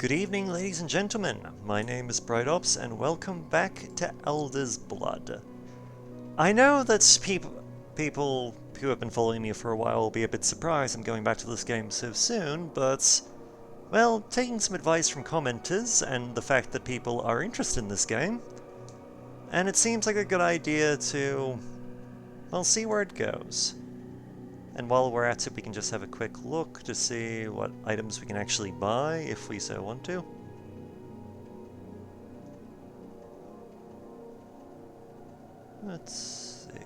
Good evening, ladies and gentlemen. My name is BrightOps, and welcome back to Alder's Blood. I know that people who have been following me for a while will be a bit surprised I'm going back to this game so soon, but, well, taking some advice from commenters and the fact that people are interested in this game, and it seems like a good idea to, well, see where it goes. And while we're at it, we can just have a quick look to see what items we can actually buy, if we so want to. Let's see.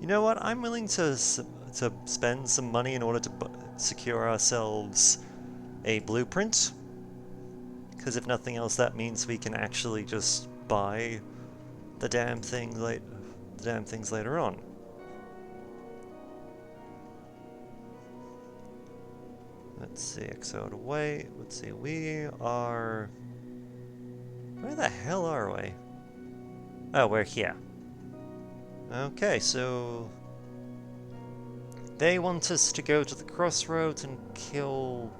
You know what? I'm willing to spend some money in order to secure ourselves a blueprint. Because if nothing else, that means we can actually just buy the damn things later on. Let's see, X out away. Let's see, we are... Where the hell are we? Oh, we're here. Okay, so... They want us to go to the crossroads and deal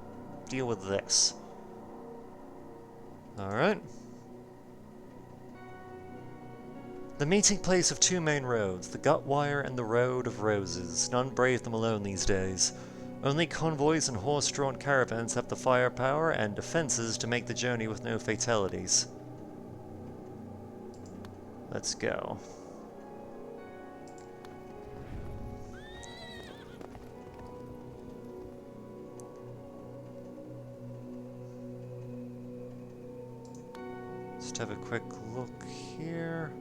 with this. Alright. The meeting place of two main roads, the Gutwire and the Road of Roses. None brave them alone these days. Only convoys and horse-drawn caravans have the firepower and defenses to make the journey with no fatalities. Let's go. Just have a quick look here.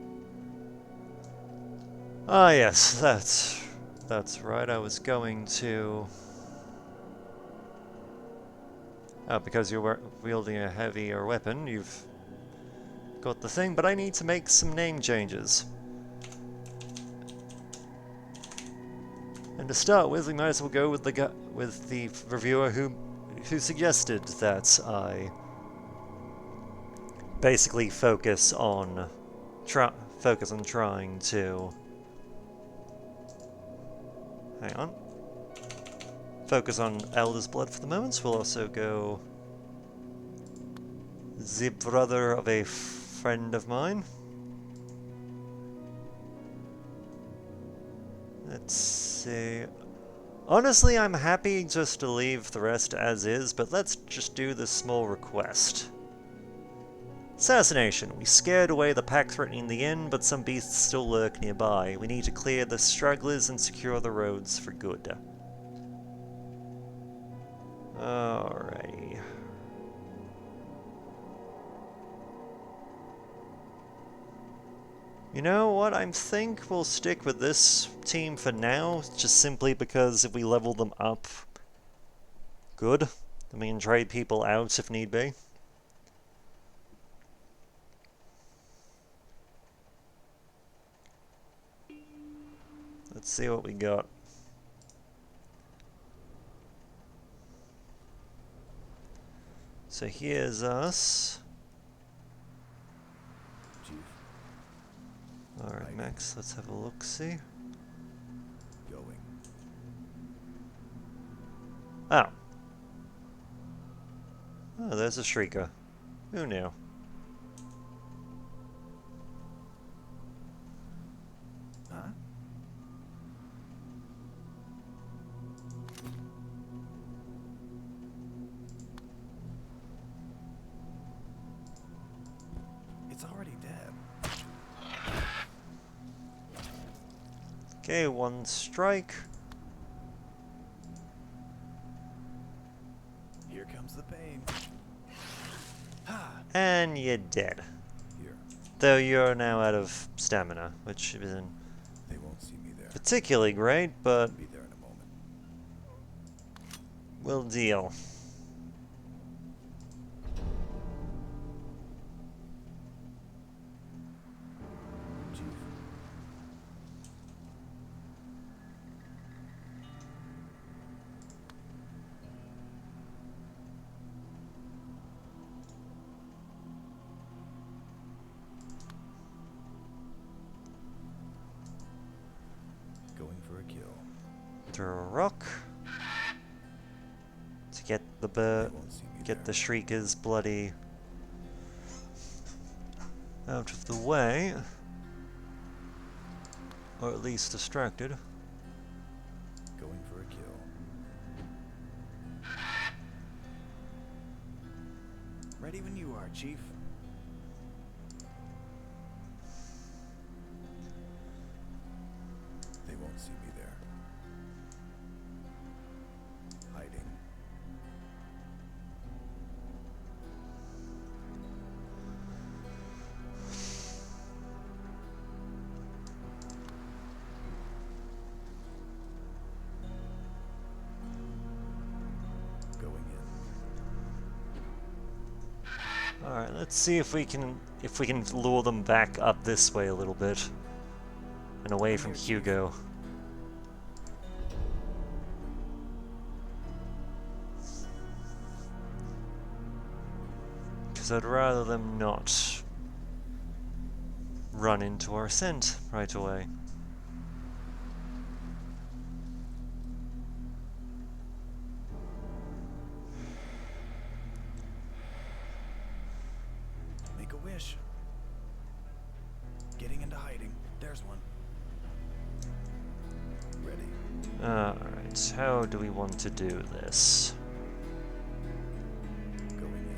Ah, yes, that's right. I was going to... Oh, because you're wielding a heavier weapon, you've got the thing, but I need to make some name changes. And to start with, we might as well go with the reviewer who suggested that I basically focus on trying to hang on. Focus on Alder's Blood for the moment. We'll also go the brother of a friend of mine. Let's see. Honestly, I'm happy just to leave the rest as is, but let's just do this small request. Assassination. We scared away the pack threatening the inn, but some beasts still lurk nearby. We need to clear the stragglers and secure the roads for good. Alrighty. You know what? I think we'll stick with this team for now, just simply because if we level them up, good. Then we can trade people out if need be. Let's see what we got. So here's us. Alright, Max, let's have a look-see. Going. Oh. Oh, there's a Shrieker. Who knew? Huh? It's already dead. Okay, one strike. Here comes the pain. And you're dead. Here. Though you're now out of stamina, which isn't They won't see me there. particularly great, but I'll be there in a moment. we'll deal. Chief. Going for a kill. Throw a rock. To get the They won't see me get the there. shriekers bloody out of the way, or at least distracted. Going for a kill. Ready when you are, Chief. They won't see me there. Hiding. Going in. All right, let's see if we can lure them back up this way a little bit and away I'm from here, Chief. Hugo. Because I'd rather them not run into our scent right away. Make a wish. Getting into hiding. There's one. Ready. Alright, how do we want to do this? Going in.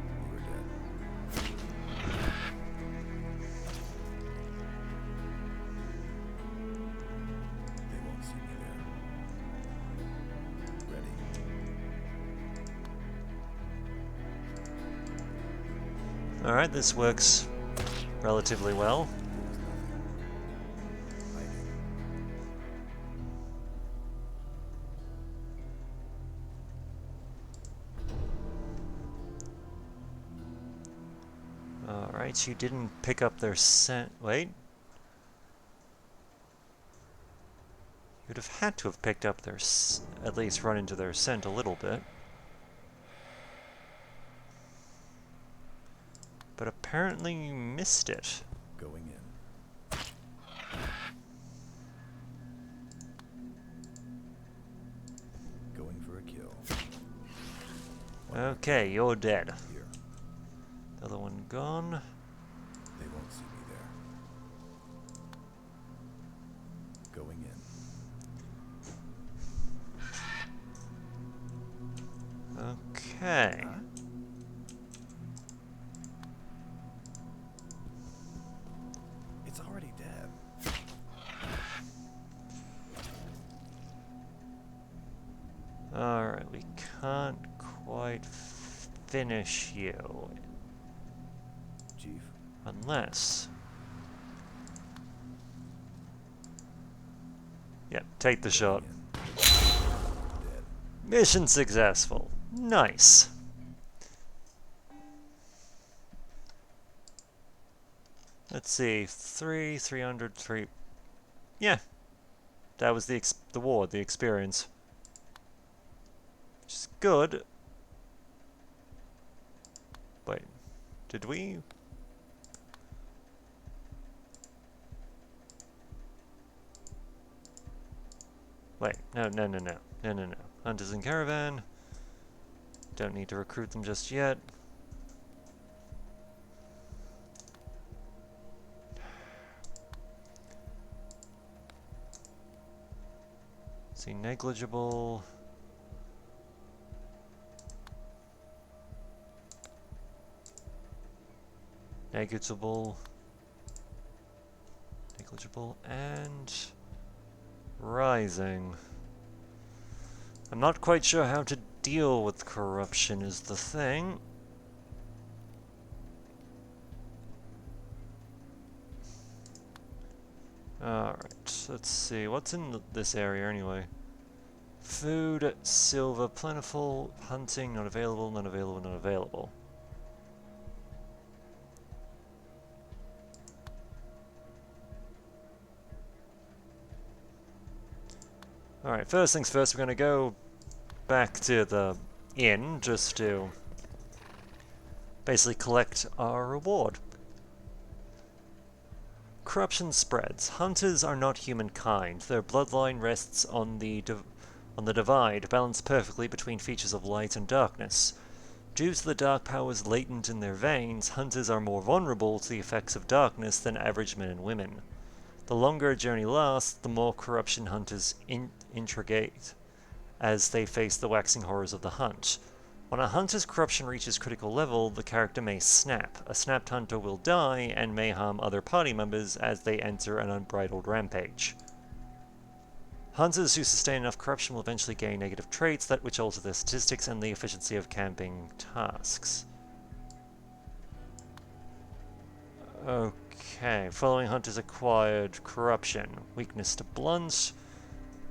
You are dead. They won't see me there. Ready. Alright, this works relatively well. Hiding. Alright, you didn't pick up their scent. Wait. You'd have had to have picked up their at least run into their scent a little bit. But apparently you missed it. Going in. Going for a kill. Okay, you're dead. Here. The other one gone. They won't see me there. Going in. Okay. Huh? It's already dead. Alright, we can't quite finish you. Chief. Unless... Yep, take the shot. Going in. Dead. Mission successful. Nice. Let's see, 300, 3... Yeah. That was the ward, the experience. Which is good. Wait, did we... Wait, no. Hunters in caravan. Don't need to recruit them just yet. See, negligible. Negligible. Negligible and rising. I'm not quite sure how to deal with corruption is the thing. Alright, let's see. What's in this area anyway? Food, silver, plentiful, hunting, not available, not available, not available. Alright, first things first, we're gonna go back to the inn just to basically collect our reward. corruption spreads. Hunters are not humankind. Their bloodline rests on the divide, balanced perfectly between features of light and darkness. Due to the dark powers latent in their veins, hunters are more vulnerable to the effects of darkness than average men and women. The longer a journey lasts, the more corruption hunters intrigate as they face the waxing horrors of the hunt. When a hunter's corruption reaches critical level, the character may snap. A snapped hunter will die and may harm other party members as they enter an unbridled rampage. Hunters who sustain enough corruption will eventually gain negative traits that which alter their statistics and the efficiency of camping tasks. Okay, following hunters acquired corruption. Weakness to blunt,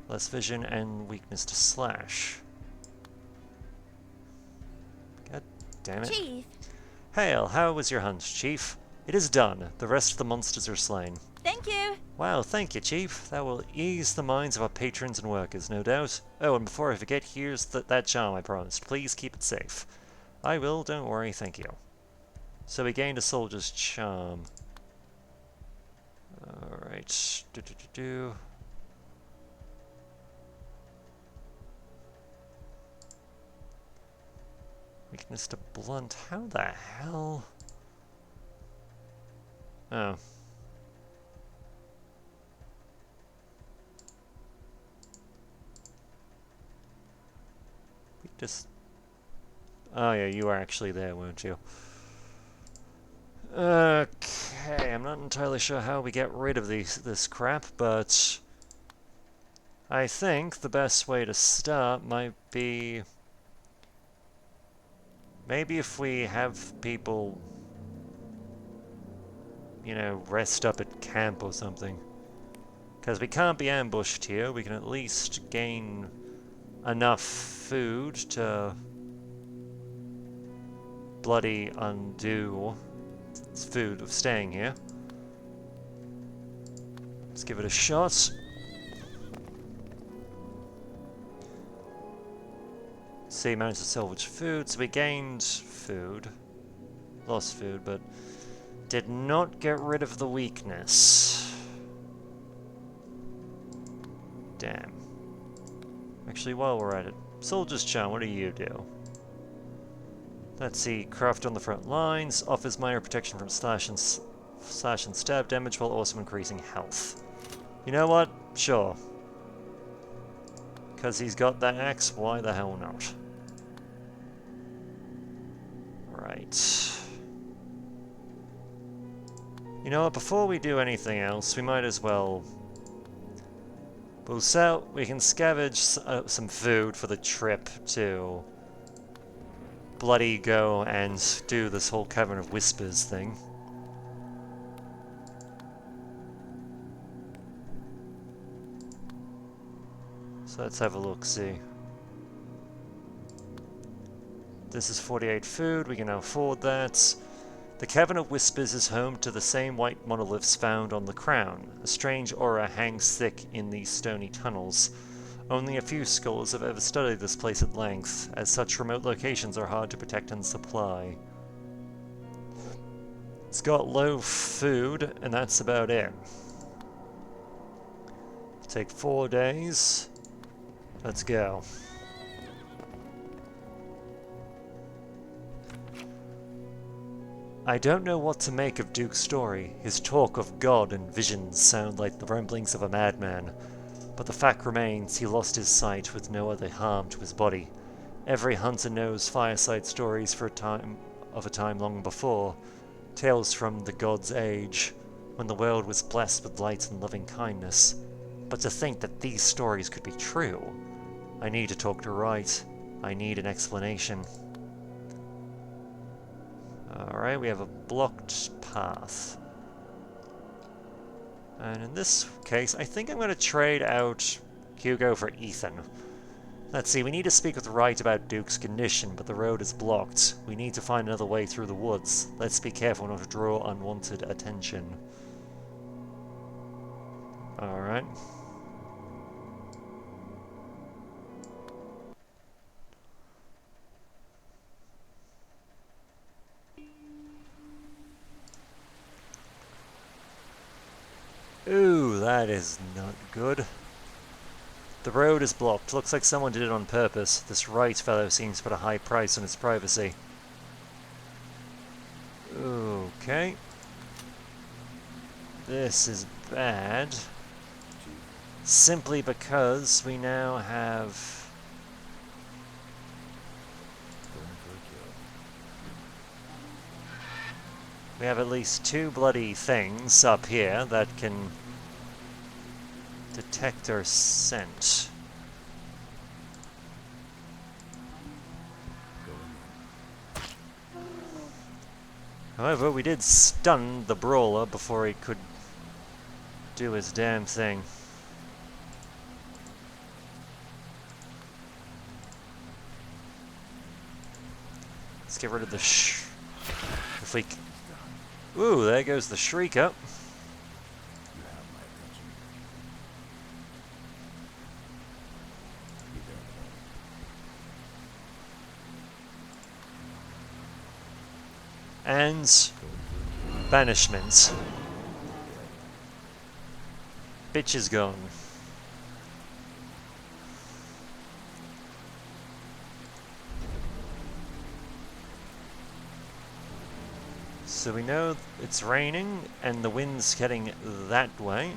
less vision, and weakness to slash. God damn it. Chief. Hail, how was your hunt, Chief? It is done. The rest of the monsters are slain. Thank you. Wow, thank you, Chief. That will ease the minds of our patrons and workers, no doubt. Oh, and before I forget, here's that charm I promised. Please keep it safe. I will, don't worry, thank you. So we gained a soldier's charm. Alright. Weakness to blunt. How the hell? Oh. Just... Oh yeah, you were actually there, weren't you? Okay, I'm not entirely sure how we get rid of this crap, but... I think the best way to start might be... Maybe if we have people... you know, rest up at camp or something. Because we can't be ambushed here, we can at least gain enough food to bloody undo its food of staying here. Let's give it a shot. See, managed to salvage food, so we gained food. Lost food, but did not get rid of the weakness. Damn. Actually, while we're at it, Soldier's Charm, what do you do? Let's see, craft on the front lines, offers minor protection from slash and stab damage while also increasing health. You know what? Sure. Because he's got that axe, why the hell not? Right. You know what, before we do anything else, we might as well... we can scavenge some food for the trip to bloody go and do this whole Cavern of Whispers thing. So let's have a look-see. This is 48 food, we can now afford that. The Cavern of Whispers is home to the same white monoliths found on the crown. A strange aura hangs thick in these stony tunnels. Only a few scholars have ever studied this place at length, as such remote locations are hard to protect and supply. It's got low food, and that's about it. Take 4 days. Let's go. I don't know what to make of Duke's story. His talk of God and visions sound like the ramblings of a madman. But the fact remains, he lost his sight with no other harm to his body. Every hunter knows fireside stories of a time long before, tales from the God's Age, when the world was blessed with light and loving kindness. But to think that these stories could be true, I need to talk to Wright. I need an explanation. Alright, we have a blocked path. And in this case, I think I'm going to trade out Hugo for Ethan. Let's see, we need to speak with Wright about Duke's condition, but the road is blocked. We need to find another way through the woods. Let's be careful not to draw unwanted attention. Alright. That is not good. The road is blocked. Looks like someone did it on purpose. This Wright fellow seems to put a high price on his privacy. Okay. This is bad. Simply because we now have... We have at least 2 bloody things up here that can detect our scent. However, we did stun the brawler before he could do his damn thing. Let's get rid of the if we... Ooh, there goes the Shrieker. And banishment. Bitch is gone. So we know it's raining and the wind's heading that way.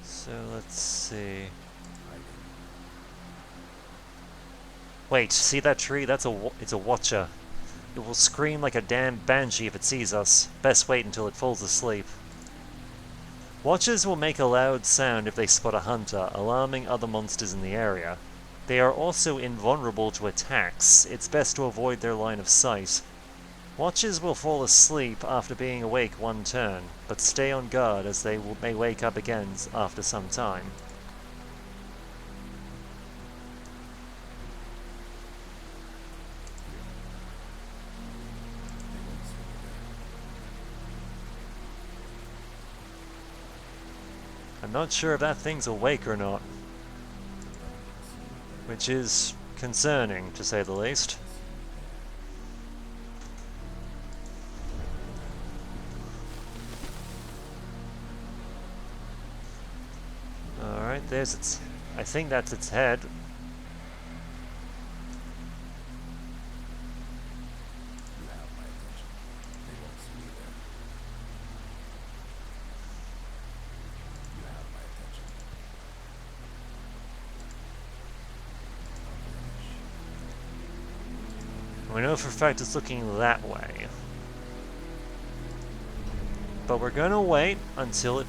So let's see. Wait, see that tree? It's a watcher. It will scream like a damn banshee if it sees us. Best wait until it falls asleep. Watchers will make a loud sound if they spot a hunter, alarming other monsters in the area. They are also invulnerable to attacks. It's best to avoid their line of sight. Watchers will fall asleep after being awake one turn, but stay on guard as they may wake up again after some time. I'm not sure if that thing's awake or not, which is concerning, to say the least. Alright, there's its... I think that's its head. We know for a fact it's looking that way. But we're gonna wait until it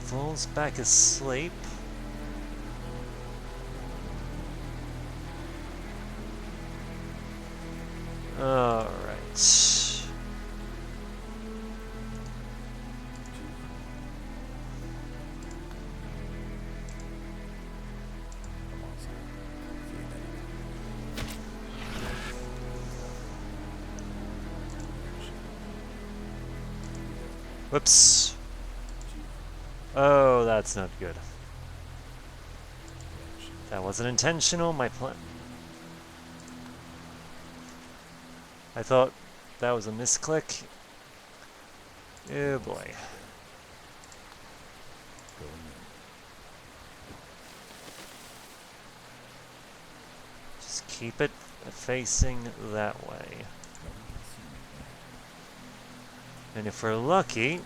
falls back asleep. Alright. Whoops. Oh, that's not good. That wasn't intentional, my plan. I thought that was a misclick. Oh boy. Just keep it facing that way. And if we're lucky,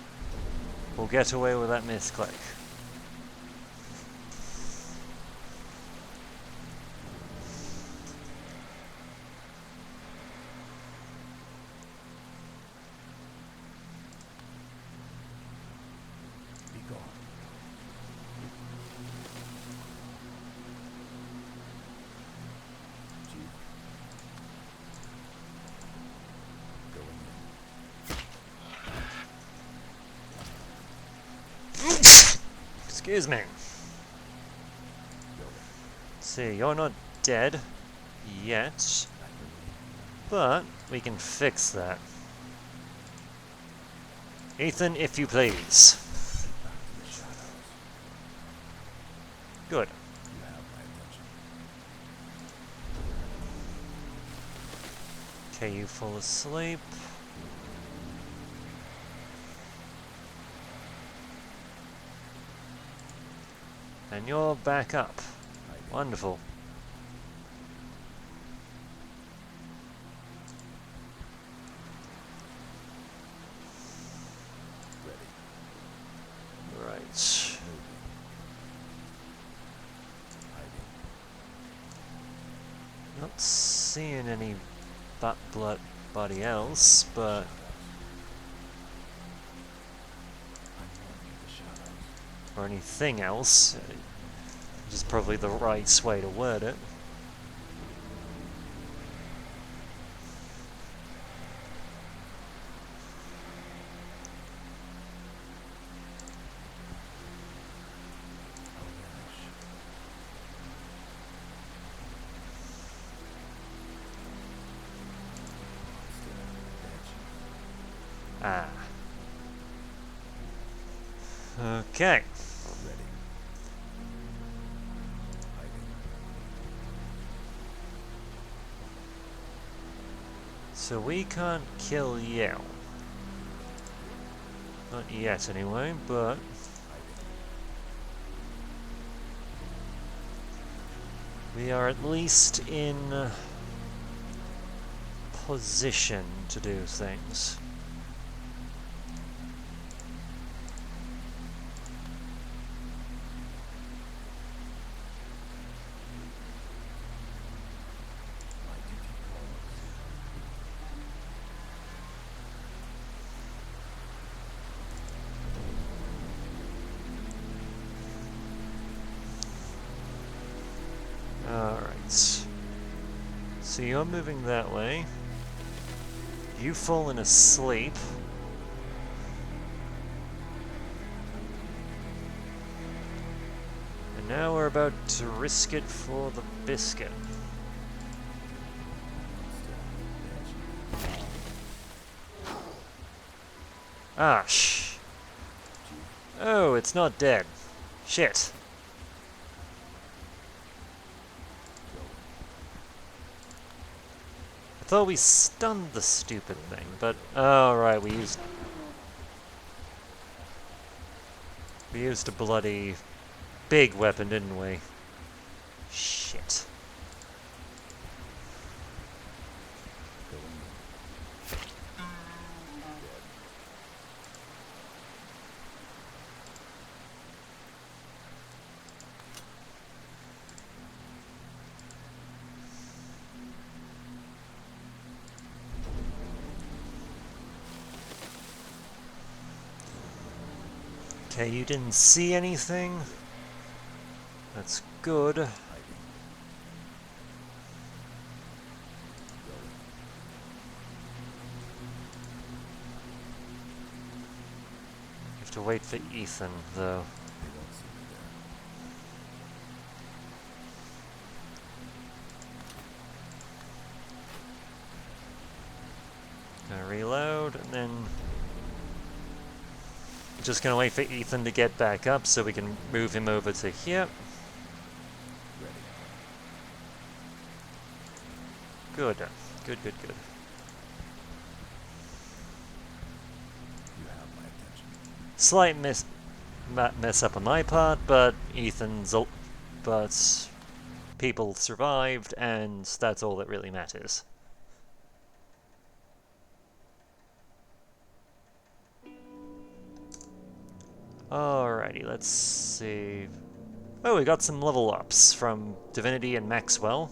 we'll get away with that misclick. Be gone. Chief. Going in. Excuse me. See, you're not dead yet, but we can fix that. Ethan, if you please. Good. You have my attention. Okay, you fall asleep. And you're back up. Hiding. Wonderful. Ready. Right. Moving. Hiding. Not seeing any bloody else, but I'm warning the shadows. or anything else, which is probably the right way to word it. I'll vanish. Monster. Banshee. Ah. Okay. Ready. Hiding. So we can't kill you. Not yet anyway, but Hiding. we are at least in position to do things. My duty calls. Alright. So you're moving that way. You've fallen asleep. And now we're about to risk it for the biscuit. Monster. Banshee. Ah, Oh, it's not dead. Shit. I thought we stunned the stupid thing, but... Oh, right, we used a bloody big weapon, didn't we? Shit. Going in. Dead. Okay, you didn't see anything. That's good. Hiding. Going. You have to wait for Ethan, though. They won't see me there. Gonna reload, and then... Just gonna wait for Ethan to get back up so we can move him over to here. Ready. Good. Good, good, good. You have my attention. Slight mess up on my part, but but people survived, and that's all that really matters. Alrighty, let's see. Oh, we got some level ups from Divinity and Maxwell.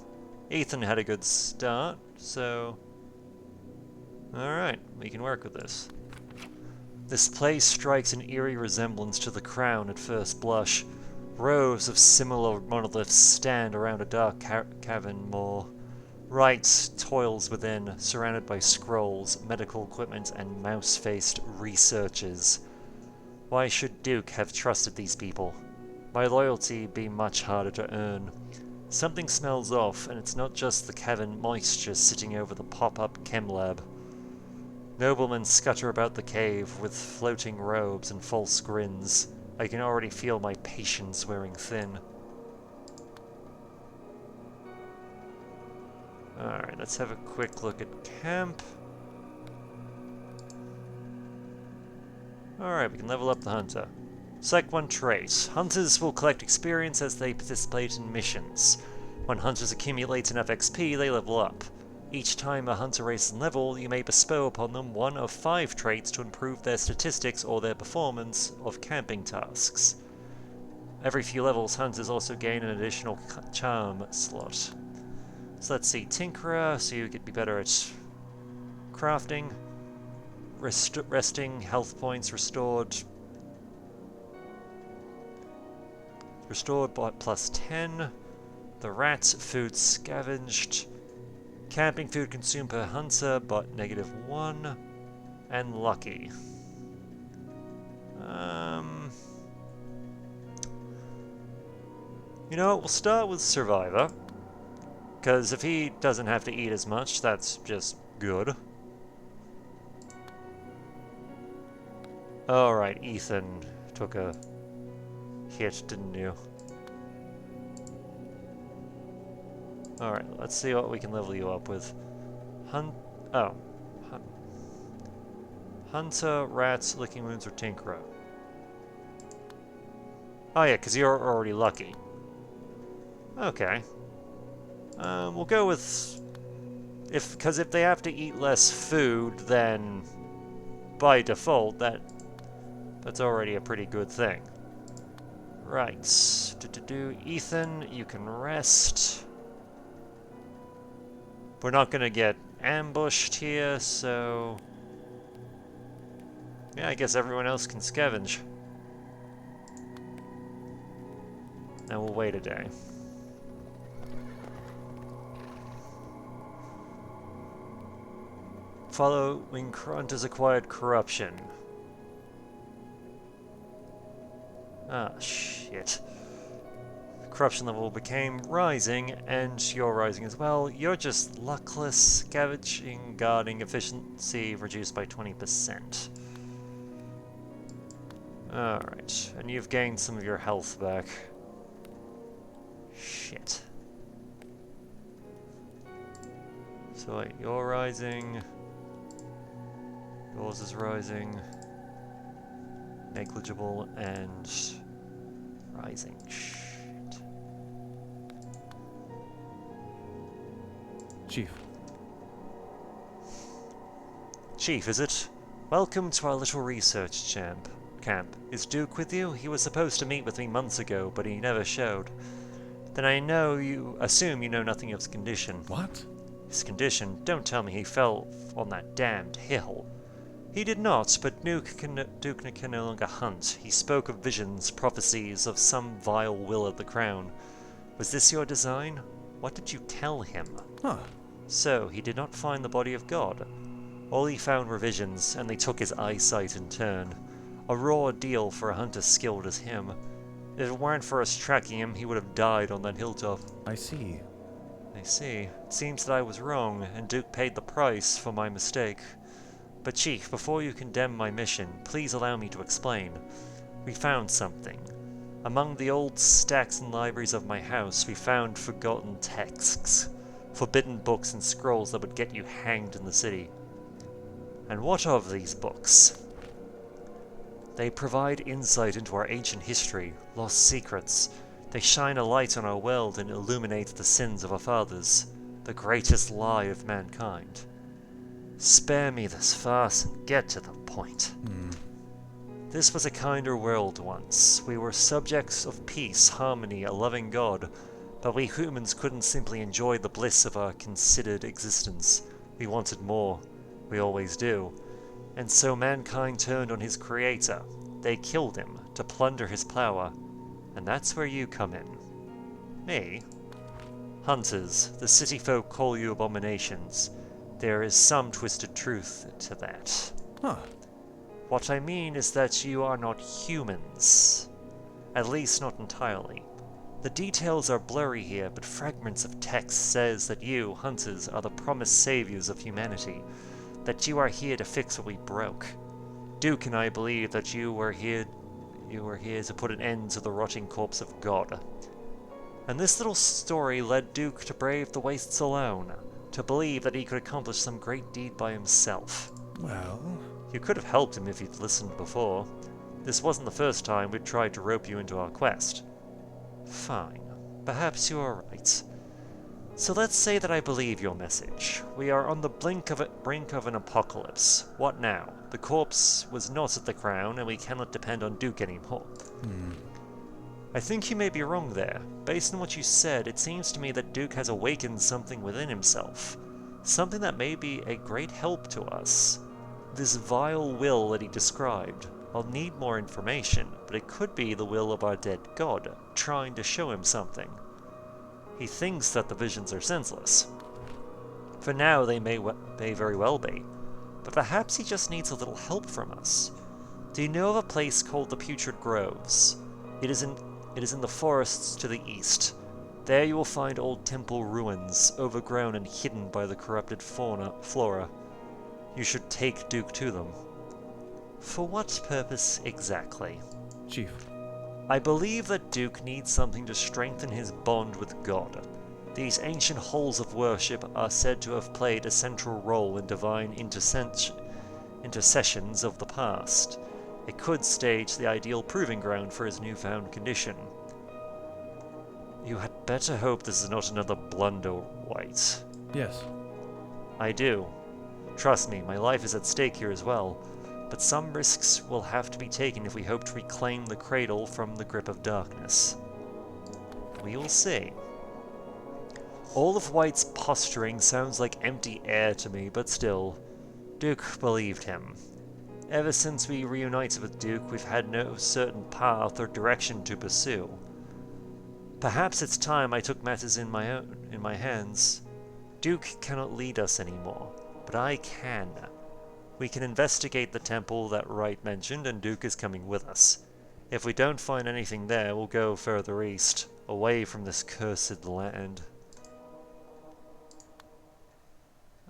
Ethan had a good start, so... Alright, we can work with this. This place strikes an eerie resemblance to the Crown at first blush. Rows of similar monoliths stand around a dark cavern moor. Wright toils within, surrounded by scrolls, medical equipment, and mouse-faced researchers. Why should Duke have trusted these people? My loyalty be much harder to earn. Something smells off, and it's not just the cavern moisture sitting over the pop-up chem lab. Noblemen scutter about the cave with floating robes and false grins. I can already feel my patience wearing thin. Alright, let's have a quick look at camp. Alright, we can level up the hunter. Select one trait. Hunters will collect experience as they participate in missions. When hunters accumulate enough XP, they level up. Each time a hunter raises in level, you may bestow upon them one of 5 traits to improve their statistics or their performance of camping tasks. Every few levels, hunters also gain an additional charm slot. So let's see, Tinkerer, so you could be better at crafting, resting, health points restored by plus 10. The rat, food scavenged. Camping food consumed per hunter, but -1. And lucky. You know what, we'll start with Survivor. Because if he doesn't have to eat as much, that's just good. Alright, Ethan took a hit, didn't you? Alright, let's see what we can level you up with. Hunter, rats, licking wounds, or tinkerer. Oh yeah, because you're already lucky. Okay. We'll go with... Because if they have to eat less food, then by default, that's already a pretty good thing. Right. Ethan, you can rest. We're not gonna get ambushed here, so... Yeah, I guess everyone else can scavenge. And we'll wait a day. Following Hunters acquired corruption. Ah, shit. Corruption level became rising, and you're rising as well. You're just luckless. Scavenging, guarding, efficiency reduced by 20%. Alright, and you've gained some of your health back. Shit. So wait, you're rising. Yours is rising. Negligible and rising. Shit. Chief. Chief, is it? Welcome to our little research camp. Is Duke with you? He was supposed to meet with me months ago, but he never showed. Then I assume you know nothing of his condition. What? His condition? Don't tell me he fell on that damned hill. He did not, but Duke can no longer hunt. He spoke of visions, prophecies of some vile will of the crown. Was this your design? What did you tell him? Huh. So, he did not find the body of God. All he found were visions, and they took his eyesight in turn. A raw deal for a hunter skilled as him. If it weren't for us tracking him, he would have died on that hilltop. I see. I see. It seems that I was wrong, and Duke paid the price for my mistake. But Chief, before you condemn my mission, please allow me to explain. We found something. Among the old stacks and libraries of my house, we found forgotten texts. Forbidden books and scrolls that would get you hanged in the city. And what of these books? They provide insight into our ancient history, lost secrets. They shine a light on our world and illuminate the sins of our fathers, the greatest lie of mankind. Spare me this farce and get to the point. This was a kinder world once. We were subjects of peace, harmony, a loving God, but we humans couldn't simply enjoy the bliss of our considered existence. We wanted more. We always do. And so mankind turned on his creator. They killed him to plunder his power. And that's where you come in. Me? Hunters, the city folk call you abominations. There is some twisted truth to that. Huh. What I mean is that you are not humans. At least not entirely. The details are blurry here, but fragments of text says that you, hunters, are the promised saviors of humanity. That you are here to fix what we broke. Duke and I believe that you were here to put an end to the rotting corpse of God. And this little story led Duke to brave the wastes alone, to believe that he could accomplish some great deed by himself. Well... You could have helped him if you'd listened before. This wasn't the first time we'd tried to rope you into our quest. Fine. Perhaps you are right. So let's say that I believe your message. We are on the brink of an apocalypse. What now? The corpse was not at the crown, and we cannot depend on Duke anymore. I think you may be wrong there. Based on what you said, it seems to me that Duke has awakened something within himself. Something that may be a great help to us. This vile will that he described. I'll need more information, but it could be the will of our dead god, trying to show him something. He thinks that the visions are senseless. For now, they may very well be, but perhaps he just needs a little help from us. Do you know of a place called the Putrid Groves? It is in the forests to the east. There you will find old temple ruins, overgrown and hidden by the corrupted flora. You should take Duke to them. For what purpose exactly? Chief. I believe that Duke needs something to strengthen his bond with God. These ancient halls of worship are said to have played a central role in divine intercessions of the past. It could stage the ideal proving ground for his newfound condition. You had better hope this is not another blunder, White. Yes. I do. Trust me, my life is at stake here as well. But some risks will have to be taken if we hope to reclaim the cradle from the grip of darkness. We will see. All of White's posturing sounds like empty air to me, but still, Duke believed him. Ever since we reunited with Duke, we've had no certain path or direction to pursue. Perhaps it's time I took matters in my hands. Duke cannot lead us anymore, but I can. We can investigate the temple that Wright mentioned, and Duke is coming with us. If we don't find anything there, we'll go further east, away from this cursed land.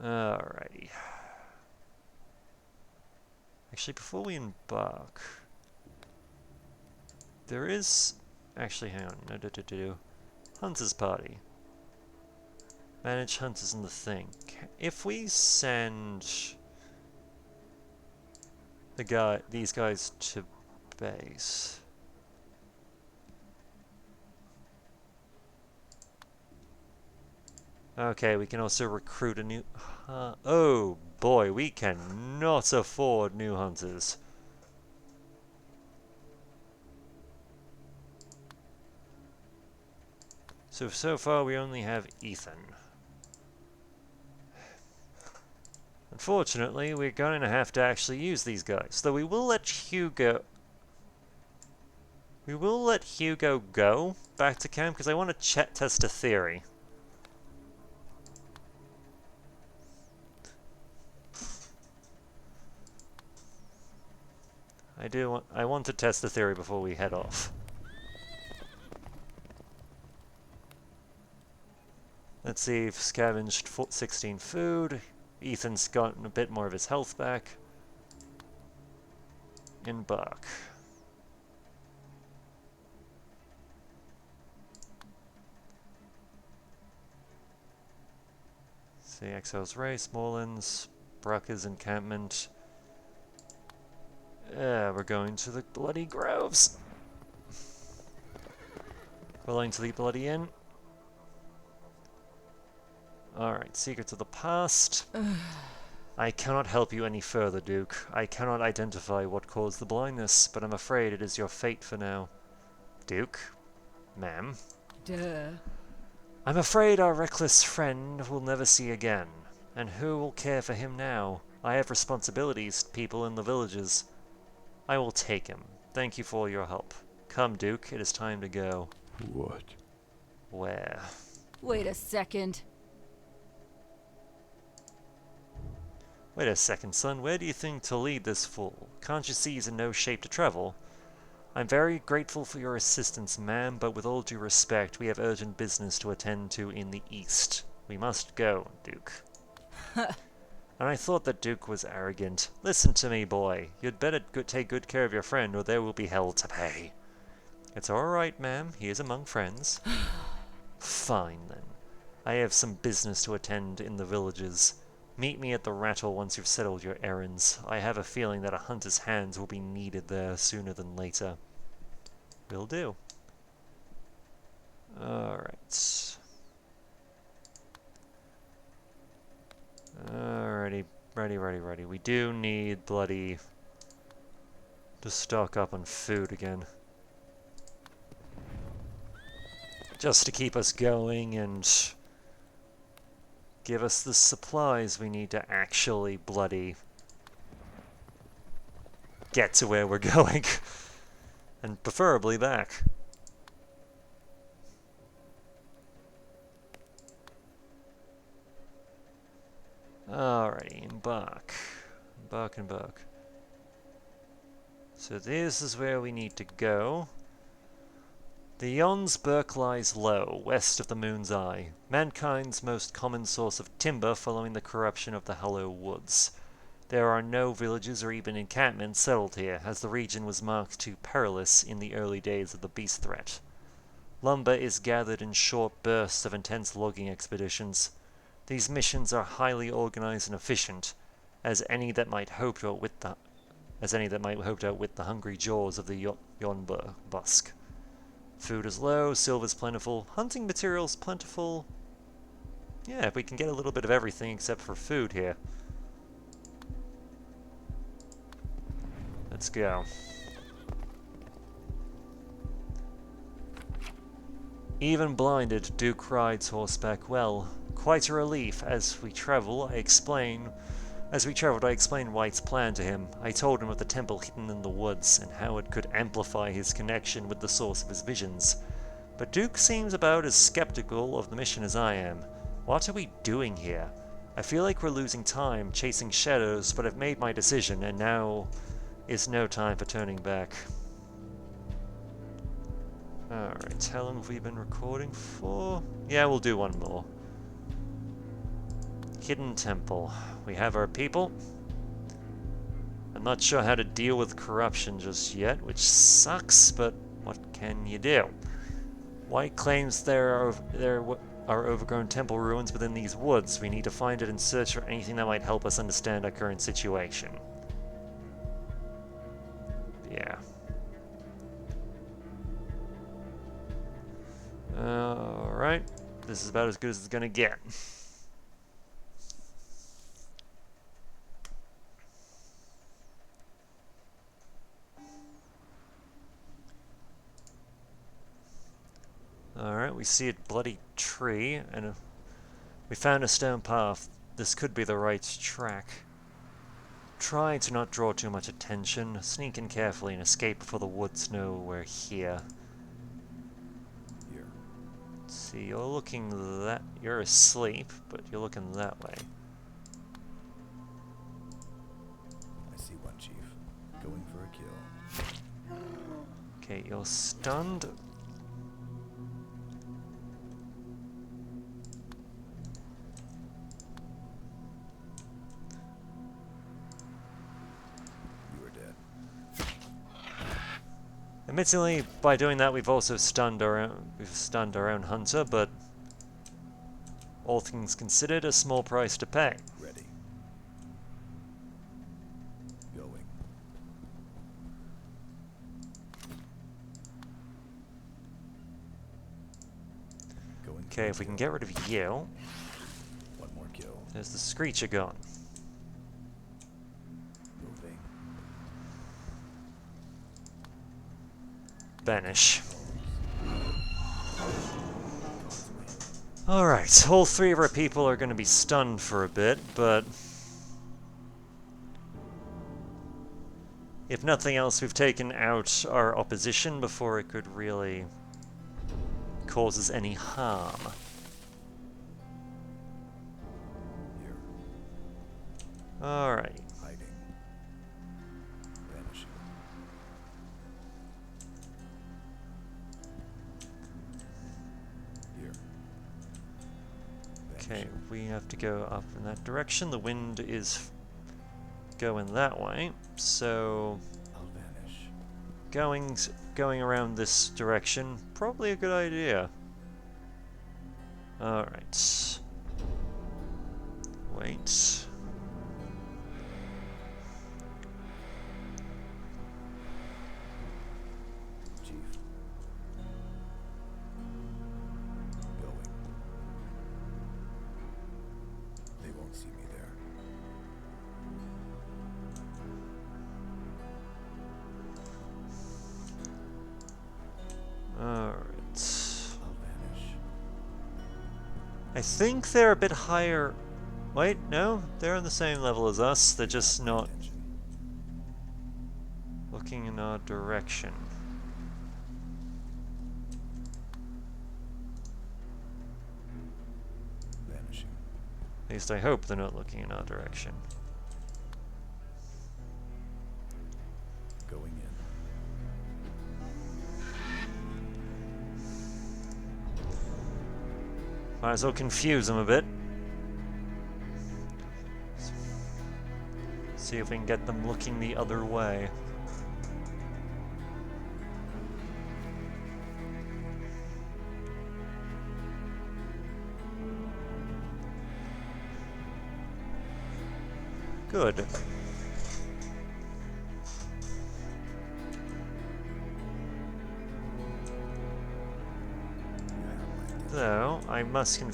Alrighty. Actually, before we embark, there is... Actually, hang on. No. Hunter's party. Manage hunters in the thing. If we send these guys to base. Okay, we can also recruit a new... oh boy, we cannot afford new hunters. So far we only have Ethan. Unfortunately, we're going to have to actually use these guys. Though we will let Hugo... We will let Hugo go back to camp because I want to test a theory. I want to test the theory before we head off. Let's see, if scavenged 16 food. Ethan's gotten a bit more of his health back. Embark. See, Exile's Race, Morelands, Bracca's encampment. We're going to the Bloody Groves. Willing to the Bloody Inn. Alright, Secrets of the Past. I cannot help you any further, Duke. I cannot identify what caused the blindness, but I'm afraid it is your fate for now. Duke? Ma'am? Duh. I'm afraid our reckless friend will never see again. And who will care for him now? I have responsibilities to people in the villages. I will take him. Thank you for your help. Come, Duke, it is time to go. What? Where? Wait a second. Wait a second, son. Where do you think to lead this fool? Can't you see he's in no shape to travel? I'm very grateful for your assistance, ma'am, but with all due respect, we have urgent business to attend to in the east. We must go, Duke. And I thought that Duke was arrogant. Listen to me, boy. You'd better take good care of your friend, or there will be hell to pay. It's all right, ma'am. He is among friends. Fine, then. I have some business to attend in the villages. Meet me at the rattle once you've settled your errands. I have a feeling that a hunter's hands will be needed there sooner than later. Will do. Alright. Alrighty. Ready. We do need bloody... to stock up on food again. Just to keep us going and give us the supplies we need to actually bloody get to where we're going. And preferably back. Alrighty, embark. Embark. So this is where we need to go. The Jonsberg lies low, west of the Moon's Eye, mankind's most common source of timber following the corruption of the Hollow Woods. There are no villages or even encampments settled here, as the region was marked too perilous in the early days of the beast threat. Lumber is gathered in short bursts of intense logging expeditions. These missions are highly organized and efficient, as any that might hope to outwit the hungry jaws of the Yonber Busk. Food is low, silver's plentiful, hunting materials plentiful. Yeah, we can get a little bit of everything except for food here. Let's go. Even blinded, Duke rides horseback well. Quite a relief. As we traveled, I explained White's plan to him. I told him of the temple hidden in the woods, and how it could amplify his connection with the source of his visions. But Duke seems about as skeptical of the mission as I am. What are we doing here? I feel like we're losing time, chasing shadows, but I've made my decision, and now is no time for turning back. Alright, how long have we been recording for? Yeah, we'll do one more. Hidden Temple. We have our people. I'm not sure how to deal with corruption just yet, which sucks, but what can you do? White claims there are overgrown temple ruins within these woods. We need to find it and search for anything that might help us understand our current situation. Yeah. Alright. This is about as good as it's gonna get. Alright, we see a bloody tree, and we found a stone path. This could be the right track. Try to not draw too much attention. Sneak in carefully and escape before the woods know we're here. Here. See, you're asleep, but you're looking that way. I see one, Chief. Going for a kill. Okay, you're stunned. Admittedly, by doing that, we've also stunned our own hunter, but all things considered, a small price to pay. Ready. Going. Going. Okay, if we can get rid of you, One more kill. there's the Screecher gone. Moving. Banish. Alright, all three of our people are going to be stunned for a bit, but if nothing else, we've taken out our opposition before it could really cause us any harm. Here. Alright. Hiding. Vanishing. Here. Okay, Vanishing. we have to go up in that direction. The wind is going that way, so I'll vanish. going around this direction, probably a good idea. Alright. Wait. I think they're a bit higher. Wait, no, they're on the same level as us. They're just not Attention. looking in our direction. Vanishing. At least I hope they're not looking in our direction. Going in. Might as well confuse them a bit. See if we can get them looking the other way. Good. Though, I must we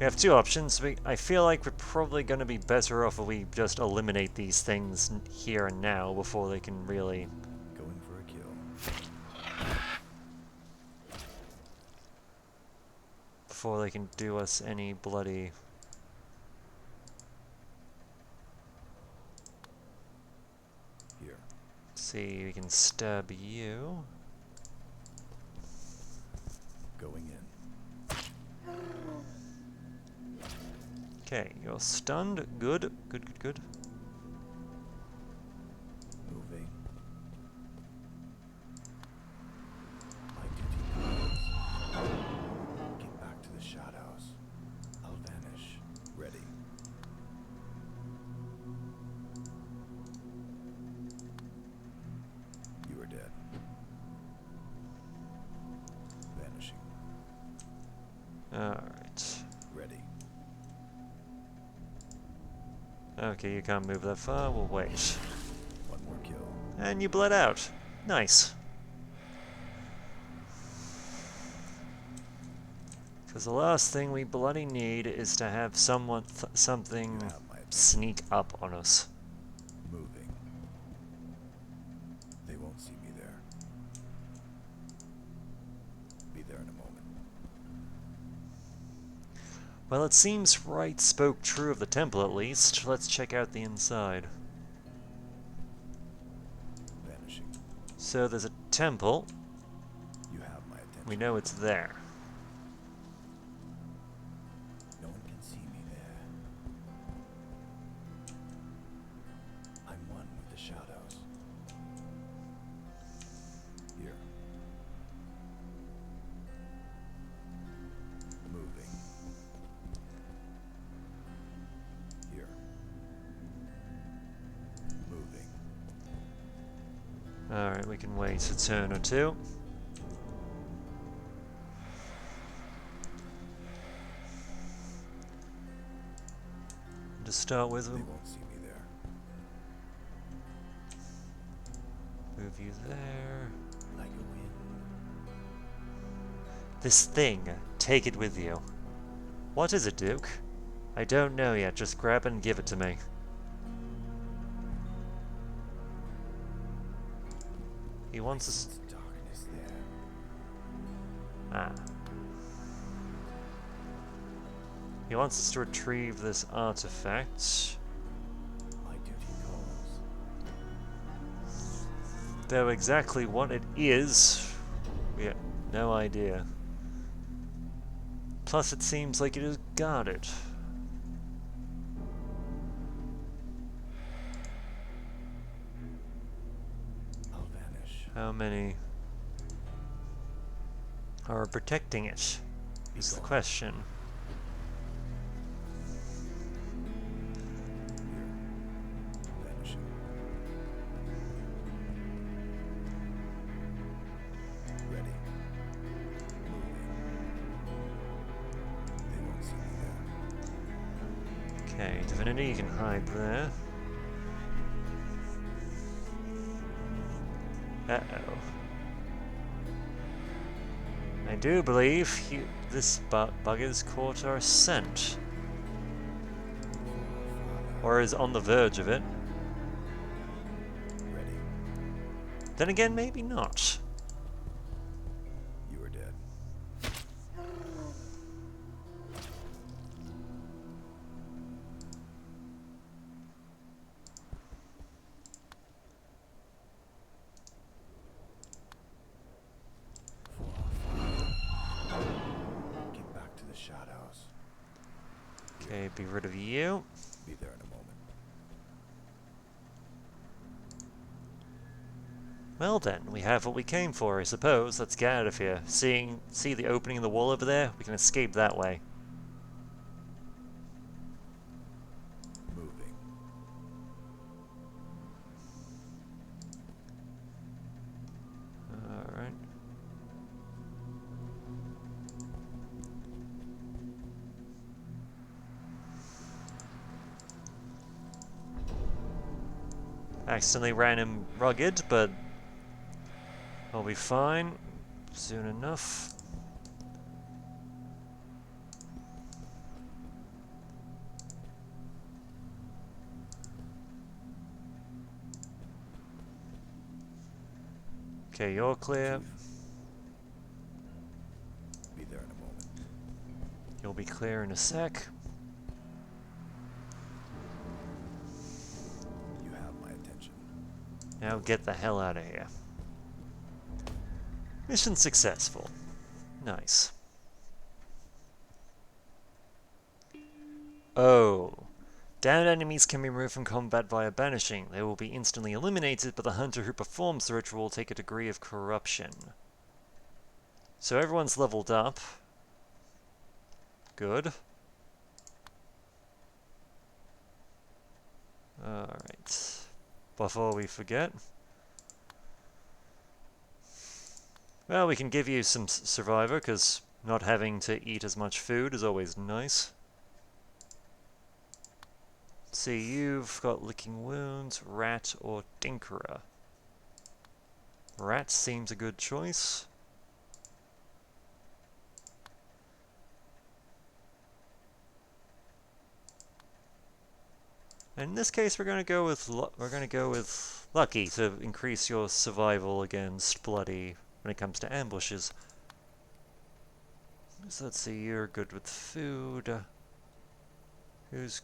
have two options. I feel like we're probably going to be better off if we just eliminate these things here and now before they can really... Going for a kill. before they can do us any bloody... Here. See, we can stab you. Going in. Okay, you're stunned. Good, good, good, good. Moving. My duty calls. Get back to the shadows. I'll vanish. Ready. You are dead. Vanishing. Alright. Ready. Okay, you can't move that far. We'll wait. One more kill. And you bled out. Nice. Because the last thing we bloody need is to have something You have my attention. sneak up on us. Moving. They won't see me there. Be there in a moment. Well, it seems Wright spoke true of the temple at least. Let's check out the inside. Vanishing. So there's a temple. You have my attention. We know it's there. No one can see me there. I'm one with the shadows. Here. Moving. Here. Moving. Alright, we can wait a turn or two. To start with, They won't see me there. move you there. Like a wind. This thing, take it with you. What is it, Duke? I don't know yet, just grab it and give it to me. He wants us... Sense darkness there. Ah. He wants us to retrieve this artifact. My duty calls. Though exactly what it is, we have no idea. Plus it seems like it is guarded. I'll vanish. How many are protecting it? Is the question. Here. Vanishing. Ready. Moving. They won't see me there. Okay, Divinity, you can hide there. Uh-oh. I do believe this bugger's caught our scent. Or is on the verge of it. Ready. Then again, maybe not. You are dead. Okay, be rid of you. Be there in a moment. Well then, we have what we came for, I suppose. Let's get out of here. See the opening in the wall over there? We can escape that way. Moving. Alright. Accidentally ran him rugged, but I'll be fine soon enough. Okay, you're clear. Chief. Be there in a moment. You'll be clear in a sec. You have my attention. Now get the hell out of here. Mission successful. Nice. Oh. Downed enemies can be removed from combat via banishing. They will be instantly eliminated, but the hunter who performs the ritual will take a degree of corruption. So everyone's leveled up. Good. Alright. Before we forget. Well, we can give you some survivor, because not having to eat as much food is always nice. See, you've got licking wounds, rat, or tinkerer. Rat seems a good choice. In this case, we're going to go with lucky to increase your survival against bloody when it comes to ambushes. So let's see, you're good with food. Who's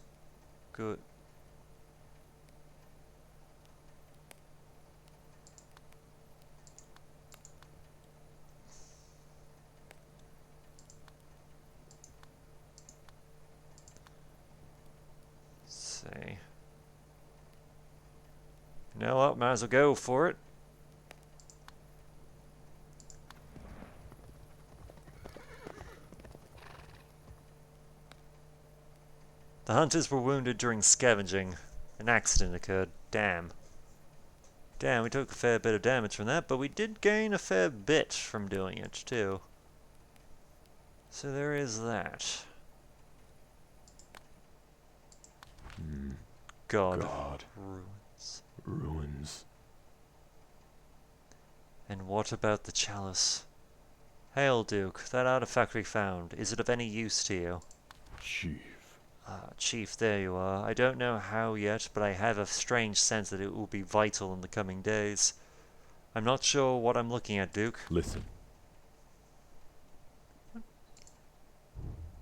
good? Let's see. You know what? Might as well go for it. The hunters were wounded during scavenging. An accident occurred. Damn. Damn, we took a fair bit of damage from that, but we did gain a fair bit from doing it, too. So there is that. God. God. Ruins. Ruins. And what about the chalice? Hail, Duke. That artifact we found, is it of any use to you? Chief. Ah, Chief, there you are. I don't know how yet, but I have a strange sense that it will be vital in the coming days. I'm not sure what I'm looking at, Duke. Listen.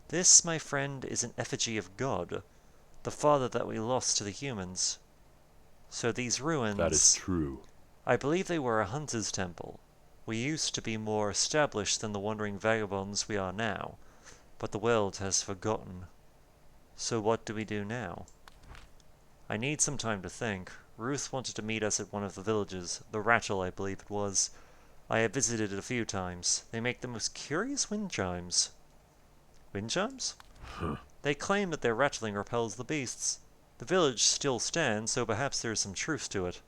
This, my friend, is an effigy of God, the father that we lost to the humans. So these ruins... That is true. I believe they were a hunter's temple. We used to be more established than the wandering vagabonds we are now, but the world has forgotten. So what do we do now? I need some time to think. Ruth wanted to meet us at one of the villages, the Rattle, I believe it was. I have visited it a few times. They make the most curious wind chimes. Wind chimes? Huh. They claim that their rattling repels the beasts. The village still stands, so perhaps there is some truth to it.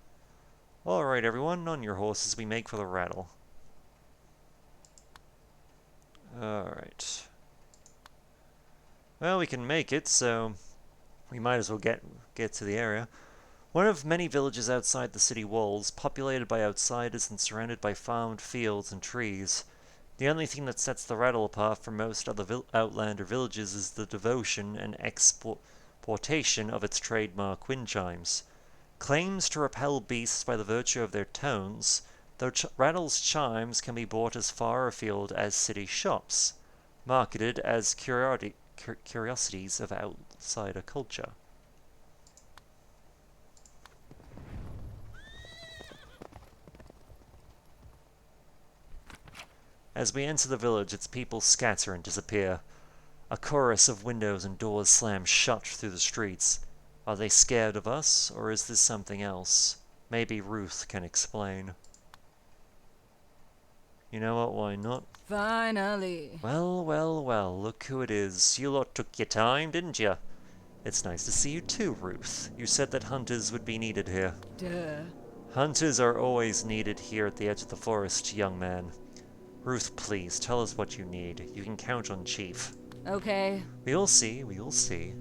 Alright everyone, on your horses we make for the Rattle. Alright. Well, we can make it, so we might as well get to the area. One of many villages outside the city walls, populated by outsiders and surrounded by farmed fields and trees. The only thing that sets the Rattle apart from most other outlander villages is the devotion and exportation of its trademark wind chimes. Claims to repel beasts by the virtue of their tones, though Rattle's chimes can be bought as far afield as city shops, marketed as curiosities of outsider culture. As we enter the village, its people scatter and disappear. A chorus of windows and doors slam shut through the streets. Are they scared of us, or is this something else? Maybe Ruth can explain. You know what, why not? Finally. Well, well, well, look who it is. You lot took your time, didn't you? It's nice to see you too, Ruth. You said that hunters would be needed here. Duh. Hunters are always needed here at the edge of the forest, young man. Ruth, please, tell us what you need. You can count on Chief. Okay. We'll see, we'll see.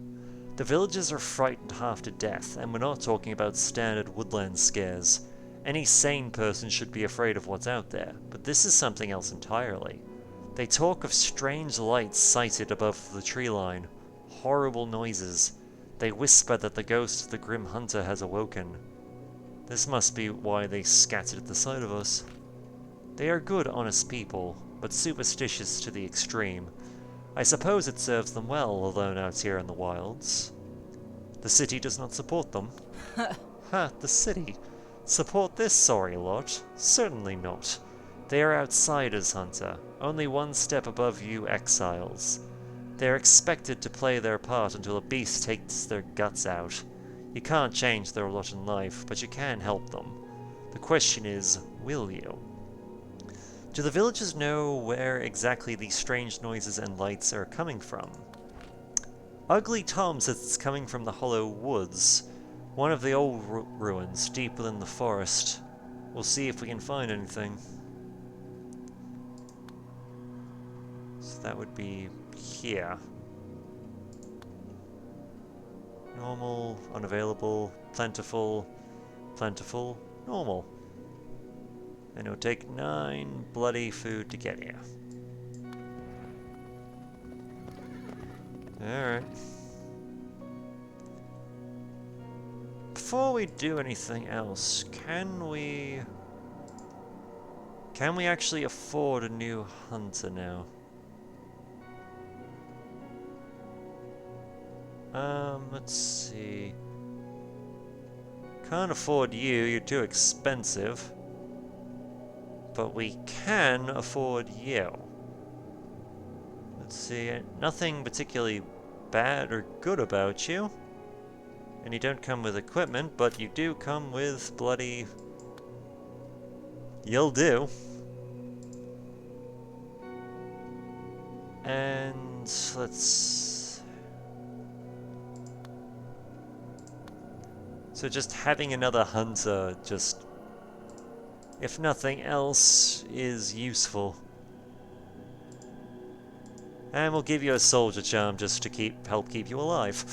The villagers are frightened half to death, and we're not talking about standard woodland scares. Any sane person should be afraid of what's out there, but this is something else entirely. They talk of strange lights sighted above the tree line, horrible noises. They whisper that the ghost of the grim hunter has awoken. This must be why they scattered at the sight of us. They are good, honest people, but superstitious to the extreme. I suppose it serves them well alone out here in the wilds. The city does not support them. Ha, the city. Support this sorry lot? Certainly not. They are outsiders, Hunter, only one step above you exiles. They are expected to play their part until a beast takes their guts out. You can't change their lot in life, but you can help them. The question is, will you? Do the villagers know where exactly these strange noises and lights are coming from? Ugly Tom says it's coming from the Hollow Woods, one of the old ruins deep within the forest. We'll see if we can find anything. So that would be here. Normal, unavailable, plentiful, plentiful, normal. And it'll take 9 bloody food to get here. Alright. Before we do anything else, can we actually afford a new hunter now? Let's see. Can't afford you, you're too expensive. But we can afford you. Let's see, nothing particularly bad or good about you. And you don't come with equipment, but you do come with bloody... You'll do. And let's... So just having another hunter, just... if nothing else, is useful. And we'll give you a soldier charm just to help keep you alive.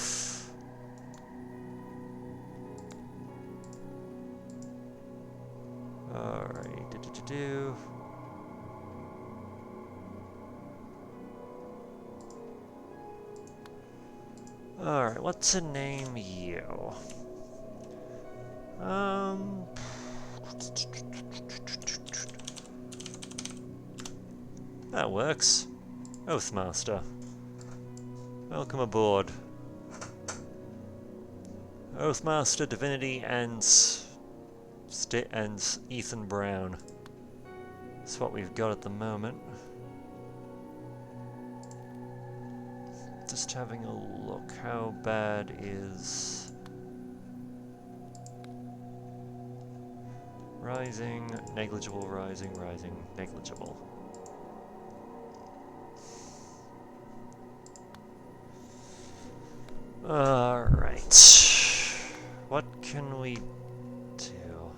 Alright, do. Alright, what to name you? That works. Oathmaster. Welcome aboard. Oathmaster, Divinity, and Ethan Brown. That's what we've got at the moment. Just having a look. How bad is... Rising, negligible, rising, rising, negligible. Alright. What can we do?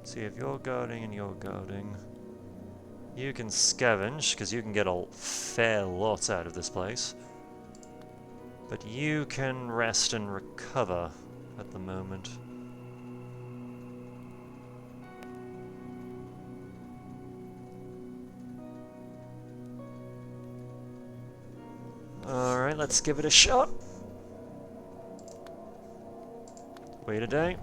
See if you're guarding and you're guarding. You can scavenge, because you can get a fair lot out of this place. But you can rest and recover at the moment. Alright, let's give it a shot. Wait a day.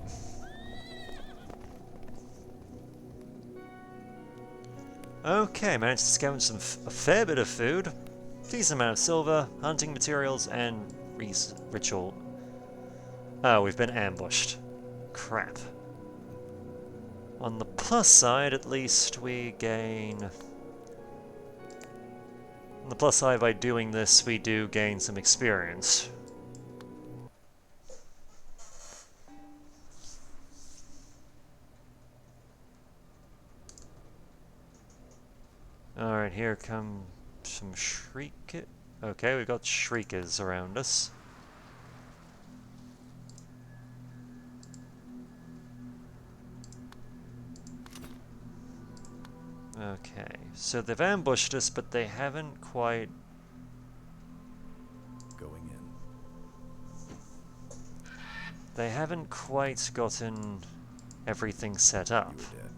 Okay, managed to scavenge a fair bit of food. Decent amount of silver, hunting materials, and ritual. Oh, we've been ambushed. Crap. On the plus side, at least, we gain... On the plus side, by doing this, we do gain some experience. Alright, here come some shriek... Okay, we've got shriekers around us. Okay, so they've ambushed us, but they haven't quite... Going in. They haven't quite gotten everything set up. You are dead.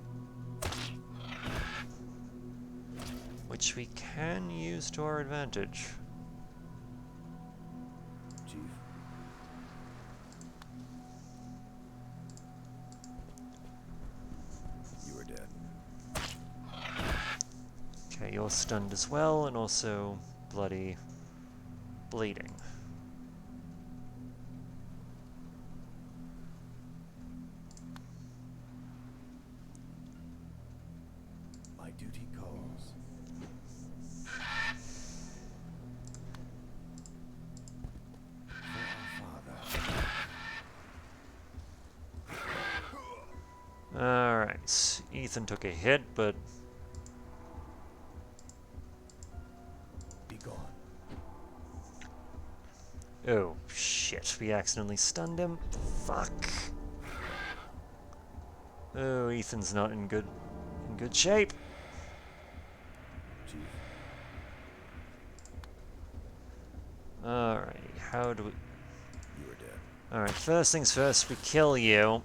Which we can use to our advantage. Chief. You are dead. Okay, you're stunned as well, and also bloody bleeding. My duty calls. For our father. Alright, Ethan took a hit, but Be gone. oh shit, we accidentally stunned him. Fuck. Oh, Ethan's not in good shape. Chief. Alrighty, how do we... You are dead. Alright, first things first, we kill you.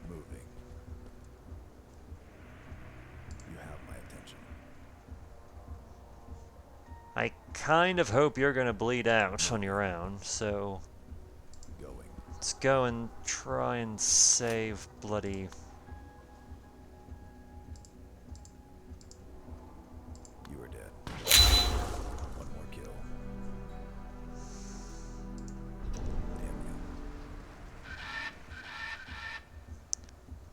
Moving. You have my attention. I kind of hope you're gonna bleed out on your own, so Going. let's go and try and save bloody... You are dead. One more kill. Damn you.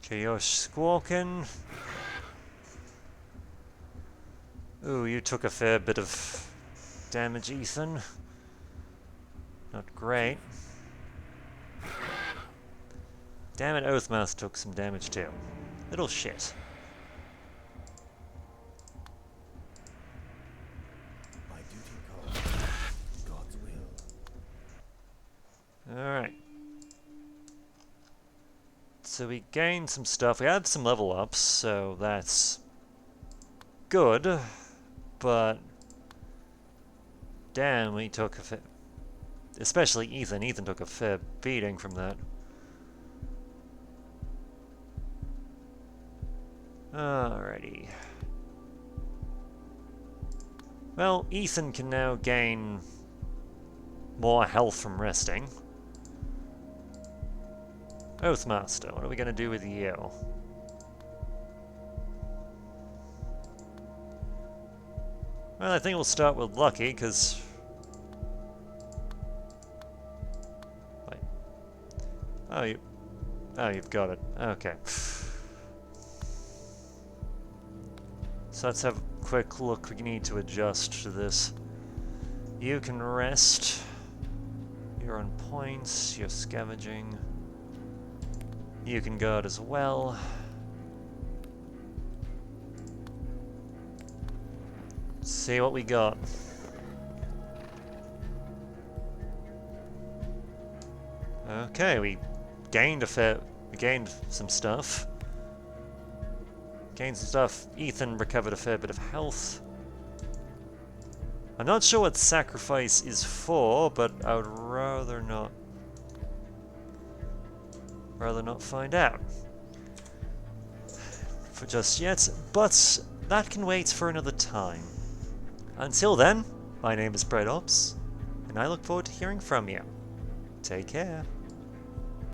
Okay, you're squawking. Ooh, you took a fair bit of damage, Ethan. Not great. Damn it, Oathmouth took some damage too. Little shit. My duty calls. God's will. Alright. So we gained some stuff. We had some level ups, so that's good. But damn, we took a fair... Especially Ethan. Ethan took a fair beating from that. Alrighty. Well, Ethan can now gain more health from resting. Oathmaster, what are we going to do with you? Well, I think we'll start with Lucky, because... Wait. Oh, you've got it. Okay. So let's have a quick look. We need to adjust to this. You can rest. You're on points. You're scavenging. You can guard as well. Let's see what we got. Okay, we gained some stuff. Gained some stuff. Ethan recovered a fair bit of health. I'm not sure what sacrifice is for, but I would rather not find out for just yet, but that can wait for another time. Until then, my name is Bright Ops, and I look forward to hearing from you. Take care.